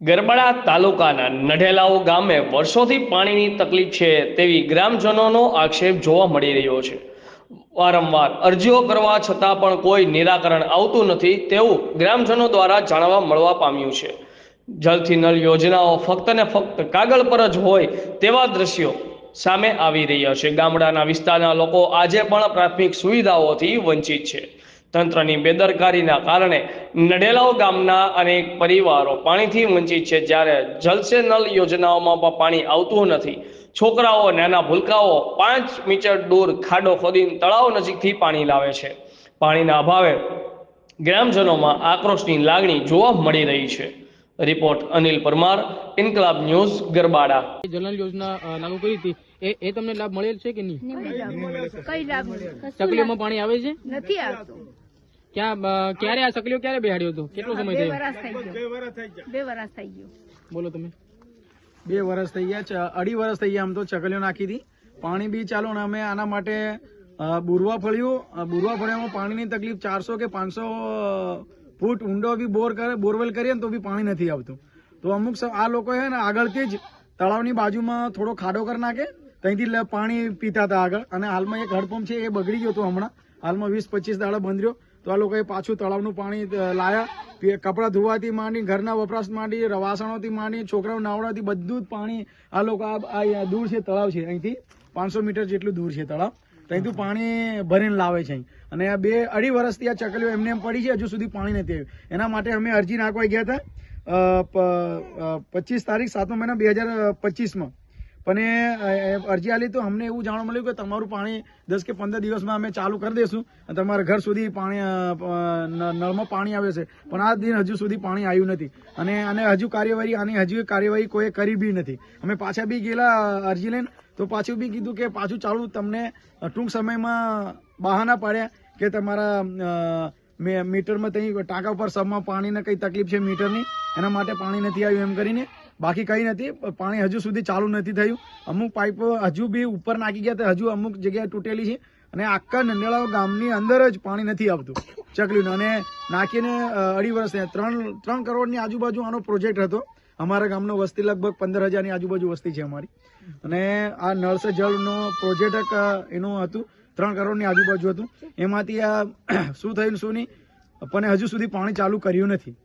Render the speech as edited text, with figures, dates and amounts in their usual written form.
ગરબાડા તાલુકાના નઢેલાઓ ગામે વર્ષોથી પાણીની તકલીફ છે તેવી ગ્રામજનોનો આક્ષેપ જોવા મળી રહ્યો છે। વારંવાર અરજીઓ કરવા છતાં પણ કોઈ નિરાકરણ આવતું નથી તેવું ગ્રામજનો દ્વારા જાણવા મળવા પામ્યું છે। જલથી નળ યોજનાઓ ફક્ત ને ફક્ત કાગળ પર જ હોય તેવા દ્રશ્યો સામે આવી રહ્યા છે। ગામડાના વિસ્તારના લોકો આજે પણ પ્રાથમિક સુવિધાઓથી વંચિત છે। તંત્રની બેદરકારીના કારણે નઢેલાઓ ગામના અનેક પરિવારો પાણીથી વંચિત છે। જ્યારે જલ સે નલ યોજનાઓમાં પણ પાણી આવતું નથી। છોકરાઓ નાના ભૂલકાઓ 5 મીટર દૂર ખાડો ખોદીને તળાવ નજીકથી પાણી લાવે છે। પાણીના અભાવે ગ્રામજનોમાં આક્રોશની લાગણી જોવા મળી રહી છે। રિપોર્ટ અનિલ પરમાર, ઇન્કલાબ ન્યૂઝ, ગરબાડા। જલ યોજના લાગુ કરી હતી એ તમને લાભ મળેલ છે કે નહીં? કઈ લાભ નથી। સકલીઓમાં પાણી આવે છે? નથી આવતું। ક્યારે આ સકલીઓ ક્યારે બેહાડ્યો હતો? કેટલો સમય થયો? 2 વર્ષ થઈ ગયો। 2 વર્ષ થઈ ગયો। બોલો તમે। 2 વર્ષ થઈ ગયા, 2.5 વર્ષ થઈ ગયા। આમ તો ચકલીઓ નાખી હતી, પાણી બી ચાલો ને અમે આના માટે બુરવા ફળિયામાં પાણીની તકલીફ 400 કે 500 ફૂટ ઊંડો બી બોરવેલ કરીએ ને તો બી પાણી નથી આવતું। તો અમુક આ લોકો છે ને આગળથી જ તળાવની બાજુમાં થોડો ખાડો કરી નાખે, ત્યાંથી પાણી પીતા હતા આગળ। અને હાલમાં એક હેન્ડપંપ છે એ બગડી ગયો હતો, હમણાં હાલમાં 20-25 દાડા બંધ રહ્યો। તો આ લોકોએ પાછું તળાવનું પાણી લાયા। કપડાં ધોવાથી માંડી, ઘરના વપરાશ માંડી, વાસણોથી માંડી, છોકરાઓ નાવડાથી બધું જ પાણી આ લોકો આ દૂર છે તળાવ છે, અહીંથી 500 મીટર જેટલું દૂર છે તળાવ, ત્યાંથી પાણી ભરીને લાવે છે। અને આ 2-2.5 વર્ષથી આ ચકલીઓ એમને એમ પડી છે, હજુ સુધી પાણી નથી આવ્યું। એના માટે અમે અરજી નાખવા ગયા હતા 25 તારીખ 7મા મહિના 2025માં। પણ એ અરજી આલી તો અમને એવું જાણવા મળ્યું કે તમારું પાણી 10 કે 15 દિવસમાં અમે ચાલુ કરી દઈશું અને તમારા ઘર સુધી પાણી નળમાં પાણી આવે છે। પણ આ દિન હજુ સુધી પાણી આવ્યું નથી અને હજુ કાર્યવાહી કોઈ કરી બી નથી। અમે પાછા બી ગયેલા અરજી લઈને, તો પાછું બી કીધું કે પાછું ચાલુ, તમને ટૂંક સમયમાં બહાના પાડ્યા કે તમારા મીટરમાં ત્યાં ટાંકા ઉપર સબમાં પાણીને કઈ તકલીફ છે મીટરની, એના માટે પાણી નથી આવ્યું એમ કરીને। બાકી કઈ નથી, પાણી હજુ સુધી ચાલુ નથી થયું। અમુક પાઇપ હજુ બી ઉપર નાખી ગયા હતા, હજુ અમુક જગ્યાએ તૂટેલી છે અને આખા નંદેલાવ ગામની અંદર જ પાણી નથી આવતું ચકલીનું। અને નાખીને 2.5 વર્ષ થયા। 3 કરોડની આજુબાજુ આનો પ્રોજેક્ટ હતો। અમારા ગામનો વસ્તી લગભગ 15,000ની આજુબાજુ વસ્તી છે અમારી। અને આ નળ સે જળનો પ્રોજેક્ટ એનું હતું 3 કરોડની આજુબાજુ હતું। એમાંથી આ શું થયું શું નહીં, પણ હજુ સુધી પાણી ચાલુ કર્યું નથી।